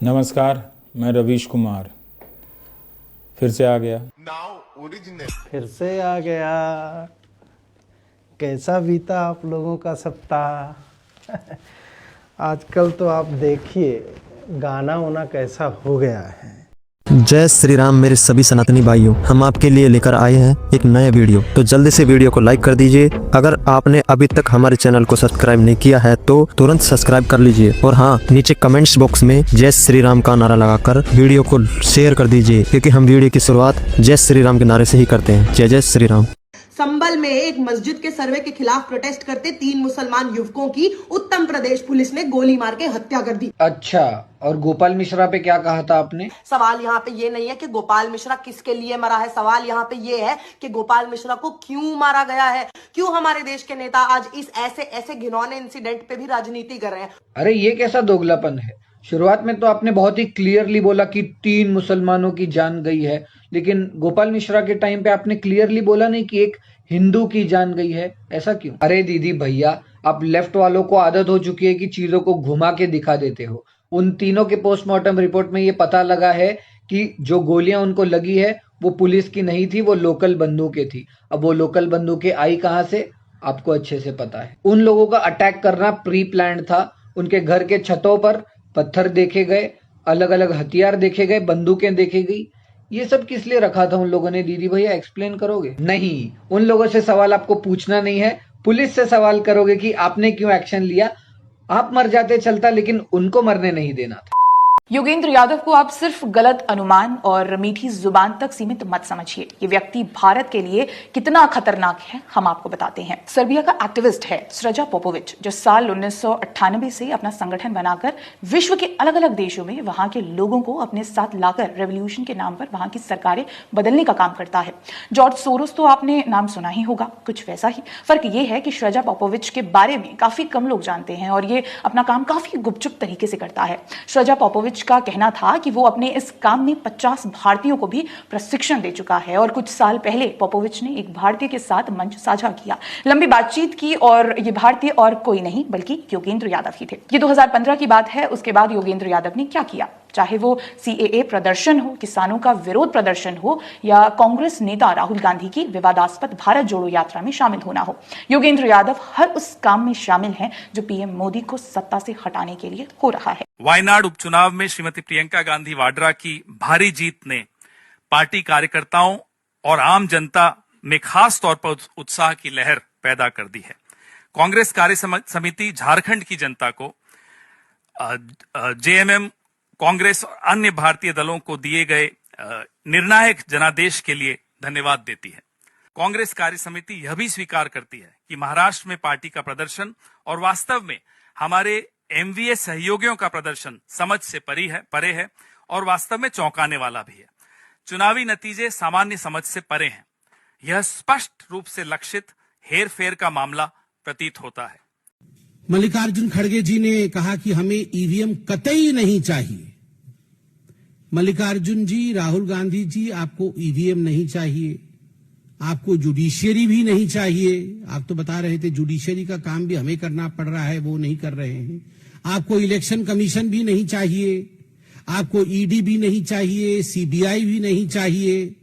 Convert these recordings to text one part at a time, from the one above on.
नमस्कार, मैं रवीश कुमार फिर से आ गया। फिर से आ गया। कैसा बीता आप लोगों का सप्ताह? आजकल तो आप देखिए गाना वाना कैसा हो गया है। जय श्री राम मेरे सभी सनातनी भाइयों, हम आपके लिए लेकर आए हैं एक नया वीडियो। तो जल्दी से वीडियो को लाइक कर दीजिए। अगर आपने अभी तक हमारे चैनल को सब्सक्राइब नहीं किया है तो तुरंत सब्सक्राइब कर लीजिए। और हाँ, नीचे कमेंट्स बॉक्स में जय श्री राम का नारा लगाकर वीडियो को शेयर कर दीजिए, क्योंकि हम वीडियो की शुरुआत जय श्री राम के नारे से ही करते हैं। जय जय श्री राम। संभल में एक मस्जिद के सर्वे के खिलाफ प्रोटेस्ट करते 3 मुसलमान युवकों की उत्तर प्रदेश पुलिस ने गोली मार के हत्या कर दी। अच्छा, और गोपाल मिश्रा पे क्या कहा था आपने? सवाल यहाँ पे ये नहीं है कि गोपाल मिश्रा किसके लिए मरा है, सवाल यहाँ पे ये है कि गोपाल मिश्रा को क्यों मारा गया है, क्यों हमारे देश के नेता आज इस ऐसे घिनौने इंसिडेंट पे भी राजनीति कर रहे हैं। अरे ये कैसा दोगलापन है? शुरुआत में तो आपने बहुत ही क्लियरली बोला कि 3 मुसलमानों की जान गई है, लेकिन गोपाल मिश्रा के टाइम पे आपने क्लियरली बोला नहीं कि एक हिंदू की जान गई है। ऐसा क्यों? अरे दीदी भैया, आप लेफ्ट वालों को आदत हो चुकी है कि चीजों को घुमा के दिखा देते हो। उन तीनों के पोस्टमार्टम रिपोर्ट में ये पता लगा है कि जो गोलियां उनको लगी है वो पुलिस की नहीं थी, वो लोकल बंदूकें थी। अब वो लोकल बंदूकें आई कहां से, आपको अच्छे से पता है। उन लोगों का अटैक करना प्री प्लान्ड था। उनके घर के छतों पर पत्थर देखे गए, अलग अलग हथियार देखे गए, बंदूकें देखी गई। ये सब किस लिए रखा था उन लोगों ने? दीदी भैया एक्सप्लेन करोगे? नहीं, उन लोगों से सवाल आपको पूछना नहीं है, पुलिस से सवाल करोगे कि आपने क्यों एक्शन लिया। आप मर जाते चलता, लेकिन उनको मरने नहीं देना था। योगेंद्र यादव को आप सिर्फ गलत अनुमान और मीठी जुबान तक सीमित मत समझिए। ये व्यक्ति भारत के लिए कितना खतरनाक है हम आपको बताते हैं। सर्बिया का एक्टिविस्ट है स्रजा पोपोविच, जो साल 1998 से अपना संगठन बनाकर विश्व के अलग अलग देशों में वहां के लोगों को अपने साथ लाकर रेवोल्यूशन के नाम पर वहां की सरकारें बदलने का काम करता है। जॉर्ज सोरोस तो आपने नाम सुना ही होगा, कुछ वैसा ही। फर्क ये है कि स्रजा पोपोविच के बारे में काफी कम लोग जानते हैं और ये अपना काम काफी गुपचुप तरीके से करता है। स्रजा पोपोविच का कहना था कि वो अपने इस काम में 50 भारतीयों को भी प्रशिक्षण दे चुका है। और कुछ साल पहले पोपोविच ने एक भारतीय के साथ मंच साझा किया, लंबी बातचीत की, और ये भारतीय और कोई नहीं बल्कि योगेंद्र यादव ही थे। ये 2015 की बात है। उसके बाद योगेंद्र यादव ने क्या किया, चाहे वो CAA प्रदर्शन हो, किसानों का विरोध प्रदर्शन हो, या कांग्रेस नेता राहुल गांधी की विवादास्पद भारत जोड़ो यात्रा में शामिल होना हो, योगेंद्र यादव हर उस काम में शामिल हैं जो PM मोदी को सत्ता से हटाने के लिए हो रहा है। वायनाड उपचुनाव में श्रीमती प्रियंका गांधी वाड्रा की भारी जीत ने पार्टी कार्यकर्ताओं और आम जनता में खास तौर पर उत्साह की लहर पैदा कर दी है। कांग्रेस कार्य समिति झारखंड की जनता को JMM, कांग्रेस और अन्य भारतीय दलों को दिए गए निर्णायक जनादेश के लिए धन्यवाद देती है। कांग्रेस कार्य समिति यह भी स्वीकार करती है कि महाराष्ट्र में पार्टी का प्रदर्शन और वास्तव में हमारे MVA सहयोगियों का प्रदर्शन समझ से परे है और वास्तव में चौंकाने वाला भी है। चुनावी नतीजे सामान्य समझ से परे हैं। यह स्पष्ट रूप से लक्षित हेर फेर का मामला प्रतीत होता है। मल्लिकार्जुन खड़गे जी ने कहा कि हमें EVM कतई नहीं चाहिए। मल्लिकार्जुन जी, राहुल गांधी जी, आपको EVM नहीं चाहिए, आपको जुडिशियरी भी नहीं चाहिए। आप तो बता रहे थे जुडिशियरी का काम भी हमें करना पड़ रहा है, वो नहीं कर रहे हैं। आपको इलेक्शन कमीशन भी नहीं चाहिए, आपको ED भी नहीं चाहिए, CBI भी नहीं चाहिए,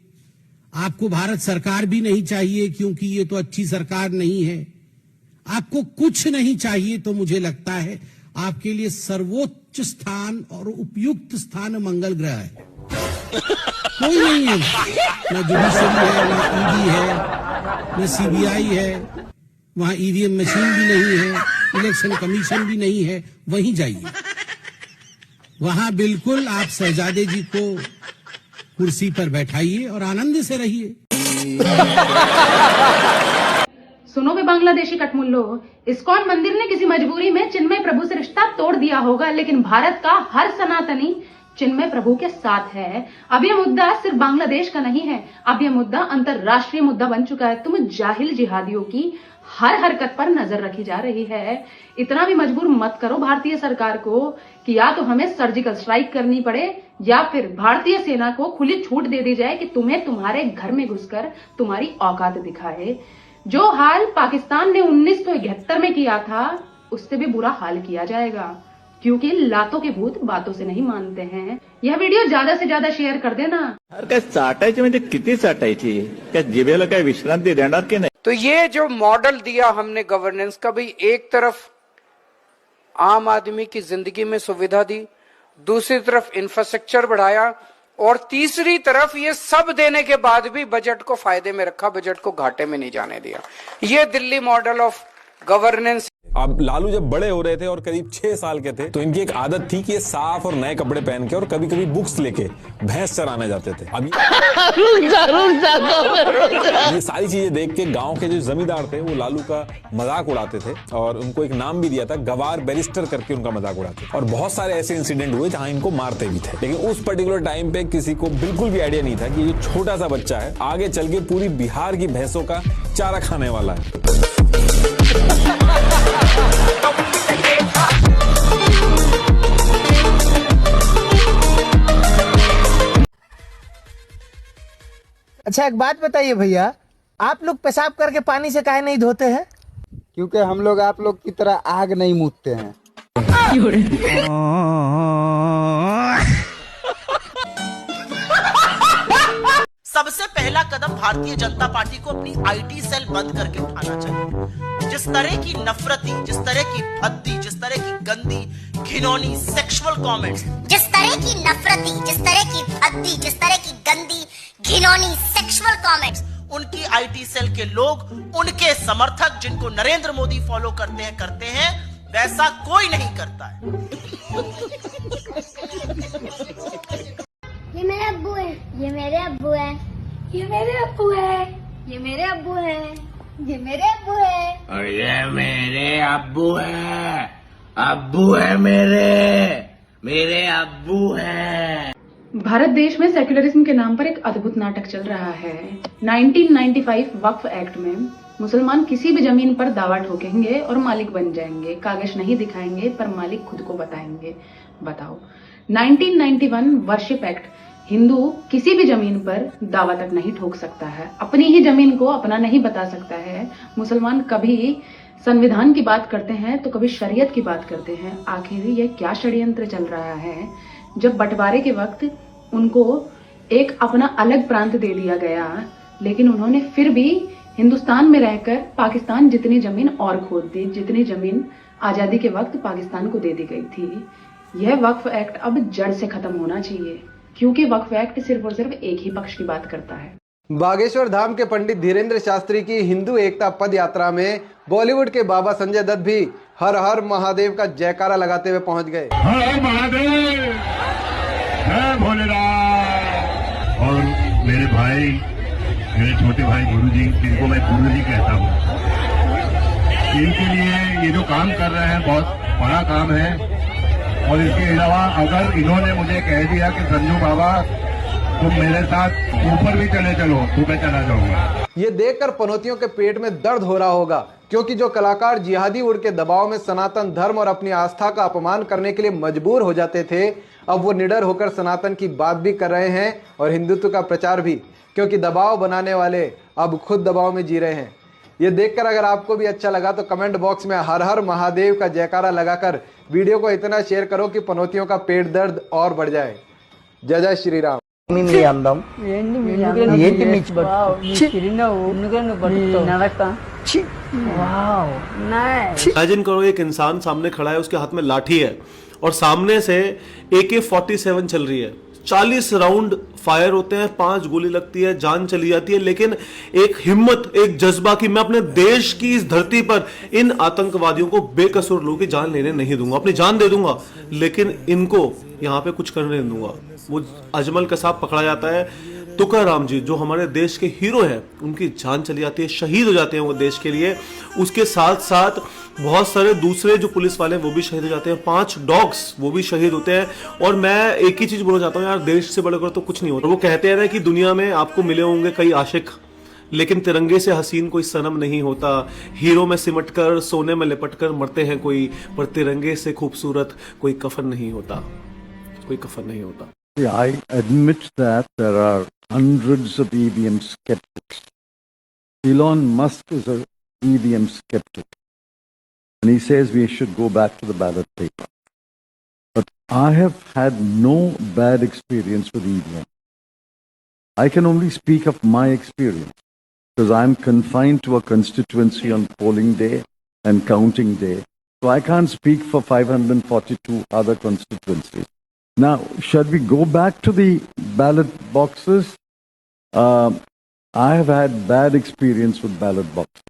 आपको भारत सरकार भी नहीं चाहिए, क्योंकि ये तो अच्छी सरकार नहीं है। आपको कुछ नहीं चाहिए। तो मुझे लगता है आपके लिए सर्वोच्च स्थान और उपयुक्त स्थान मंगल ग्रह है। कोई नहीं है, न जुडिशरी है, न ED है, न CBI है, वहां EVM मशीन भी नहीं है, इलेक्शन कमीशन भी नहीं है। वहीं जाइए, वहां बिल्कुल आप शहजादे जी को कुर्सी पर बैठाइए और आनंद से रहिए। सुनो बे बांग्लादेशी कटमुल्लो, इस्कॉन मंदिर ने किसी मजबूरी में चिन्मय प्रभु से रिश्ता तोड़ दिया होगा, लेकिन भारत का हर सनातनी चिन्मय प्रभु के साथ है। अब यह मुद्दा सिर्फ बांग्लादेश का नहीं है, अब यह मुद्दा अंतरराष्ट्रीय मुद्दा बन चुका है। तुम जाहिल जिहादियों की हर हरकत पर नजर रखी जा रही है। इतना भी मजबूर मत करो भारतीय सरकार को कि या तो हमें सर्जिकल स्ट्राइक करनी पड़े या फिर भारतीय सेना को खुली छूट दे दी जाए कि तुम्हें तुम्हारे घर में घुसकर तुम्हारी औकात दिखाए। जो हाल पाकिस्तान ने 1971 में किया था, उससे भी बुरा हाल किया जाएगा। क्योंकि लातों के भूत बातों से नहीं मानते हैं। यह वीडियो ज्यादा से ज्यादा शेयर कर देना। काय चाटायची म्हणजे किती चाटायची? क्या जिभेला काय विश्रांती देणार की नाही? तो ये जो मॉडल दिया हमने गवर्नेंस का, भाई एक तरफ आम आदमी की जिंदगी में सुविधा दी, दूसरी तरफ इंफ्रास्ट्रक्चर बढ़ाया, और तीसरी तरफ ये सब देने के बाद भी बजट को फायदे में रखा, बजट को घाटे में नहीं जाने दिया। ये दिल्ली मॉडल ऑफ गवर्नेंस। अब लालू जब बड़े हो रहे थे और करीब 6 साल के थे तो इनकी एक आदत थी कि ये साफ और नए कपड़े पहन के और कभी कभी बुक्स लेके भैंस चराने जाते थे। अभी ये सारी चीजें देख के गांव के जो जमींदार थे वो लालू का मजाक उड़ाते थे और उनको एक नाम भी दिया था, गवार बैरिस्टर करके उनका मजाक उड़ाते थे। और बहुत सारे ऐसे इंसिडेंट हुए जहां इनको मारते भी थे। लेकिन उस पर्टिकुलर टाइम पे किसी को बिल्कुल भी आइडिया नहीं था कि ये छोटा सा बच्चा है आगे चल के पूरी बिहार की भैंसों का चारा खाने वाला है। अच्छा एक बात बताइए भैया, आप लोग पेशाब करके पानी से काहे नहीं धोते हैं? क्योंकि हम लोग आप लोग की तरह आग नहीं मूतते हैं। सबसे पहला कदम भारतीय जनता पार्टी को अपनी आईटी सेल बंद करके उठाना चाहिए। जिस तरह की नफरती, जिस तरह की भद्दी, जिस तरह की गंदी घिनौनी सेक्सुअल कमेंट्स, जिस तरह की नफरती, जिस तरह की भद्दी, जिस तरह की गंदी घिनौनी सेक्सुअल कमेंट्स, उनकी आईटी सेल के लोग, उनके समर्थक जिनको नरेंद्र मोदी फॉलो करते हैं वैसा कोई नहीं करता है। ये मेरे अब्बू है, ये मेरे अब्बू है, ये मेरे अब्बू है, ये मेरे अब्बू है, ये मेरे अब्बू है, और ये मेरे अब्बू है, अब्बू है मेरे अब्बू है। भारत देश में सेक्युलरिज्म के नाम पर एक अद्भुत नाटक चल रहा है। 1995 वक्फ एक्ट में मुसलमान किसी भी जमीन पर दावा ठोकेंगे और मालिक बन जाएंगे, कागज नहीं दिखाएंगे पर मालिक खुद को बताएंगे। बताओ, 1991 वर्शिप एक्ट, हिंदू किसी भी जमीन पर दावा तक नहीं ठोक सकता है, अपनी ही जमीन को अपना नहीं बता सकता है। मुसलमान कभी संविधान की बात करते हैं तो कभी शरीयत की बात करते हैं। आखिर ये क्या षड्यंत्र चल रहा है? जब बंटवारे के वक्त उनको एक अपना अलग प्रांत दे दिया गया, लेकिन उन्होंने फिर भी हिंदुस्तान में रहकर पाकिस्तान जितनी जमीन और खोद दी, जितनी जमीन आजादी के वक्त पाकिस्तान को दे दी गई थी। यह वक्फ एक्ट अब जड़ से खत्म होना चाहिए, क्योंकि वक्फ एक्ट सिर्फ और सिर्फ एक ही पक्ष की बात करता है। बागेश्वर धाम के पंडित धीरेन्द्र शास्त्री की हिंदू एकता पद यात्रा में बॉलीवुड के बाबा संजय दत्त भी हर हर महादेव का जयकारा लगाते हुए पहुंच गए। हर हर महादेव, जय भोलेनाथ। और मेरे भाई, मेरे छोटे भाई गुरुजी, जिनको मैं गुरुजी कहता हूँ, इनके लिए ये जो काम कर रहे हैं बहुत बड़ा काम है। और इसके अलावा अगर इन्होंने मुझे कह दिया कि संजू बाबा तुम मेरे साथ ऊपर भी चले चलो, तो मैं चला जाऊंगा। ये देखकर पनौतियों के पेट में दर्द हो रहा होगा, क्योंकि जो कलाकार जिहादी उड़ के दबाव में सनातन धर्म और अपनी आस्था का अपमान करने के लिए मजबूर हो जाते थे, अब वो निडर होकर सनातन की बात भी कर रहे हैं और हिंदुत्व का प्रचार भी, क्योंकि दबाव बनाने वाले अब खुद दबाव में जी रहे हैं। ये देखकर अगर आपको भी अच्छा लगा तो कमेंट बॉक्स में हर हर महादेव का जयकारा लगाकर वीडियो को इतना शेयर करो कि पनौतियों का पेट दर्द और बढ़ जाए। जय जय श्री राम। इमेजिन करो, एक इंसान सामने खड़ा है, उसके हाथ में लाठी है और सामने से AK-47 चल रही है। 40 राउंड फायर होते हैं, 5 गोली लगती है, जान चली जाती है, लेकिन एक हिम्मत, एक जज्बा कि मैं अपने देश की इस धरती पर इन आतंकवादियों को बेकसूर लोगों की जान लेने नहीं दूंगा, अपनी जान दे दूंगा, लेकिन इनको यहां पे कुछ करने नहीं दूंगा। वो अजमल कसाब पकड़ा जाता है, तुकाराम जी जो हमारे देश के हीरो हैं, उनकी जान चली जाती है, शहीद हो जाते हैं वो देश के लिए। उसके साथ साथ बहुत सारे दूसरे जो पुलिस वाले हैं वो भी शहीद हो जाते हैं, 5 डॉग्स वो भी शहीद होते हैं। और मैं एक ही चीज बोलना चाहता हूँ यार, देश से बढ़कर तो कुछ नहीं होता। वो कहते हैं ना कि दुनिया में आपको मिले होंगे कई आशिक, लेकिन तिरंगे से हसीन कोई सनम नहीं होता। हीरो में सिमट कर, सोने में लिपट कर मरते हैं कोई, पर तिरंगे से खूबसूरत कोई कफन नहीं होता, कोई कफन नहीं होता। I admit that there are hundreds of EVM skeptics. Elon Musk is an EVM skeptic. And he says we should go back to the ballot paper. I have had no bad experience with EVM. I can only speak of my experience because I'm confined to a constituency on polling day and counting day. So I can't speak for 542 other constituencies. Now, should we go back to the ballot boxes? I have had bad experience with ballot boxes.